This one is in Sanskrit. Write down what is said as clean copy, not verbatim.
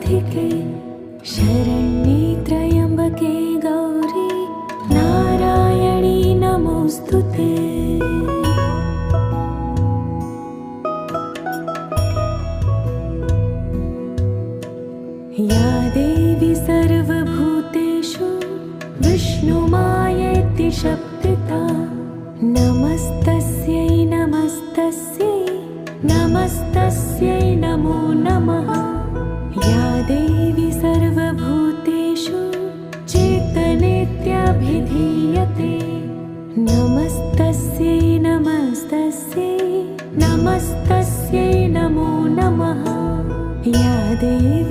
राधिके शरण्ये त्र्यम्बके गौरी नारायणी नमोऽस्तुते। या देवी सर्वभूतेषु विष्णुमायेति शब्दिता नमस्तस्यै नमस्तस्यै नमस्तस्यै नमो नमः। या देवी सर्वभूतेषु चेतनेत्याभिधीयते नमस्तस्यै नमस्तस्यै नमस्तस्यै नमो नमः। या देवी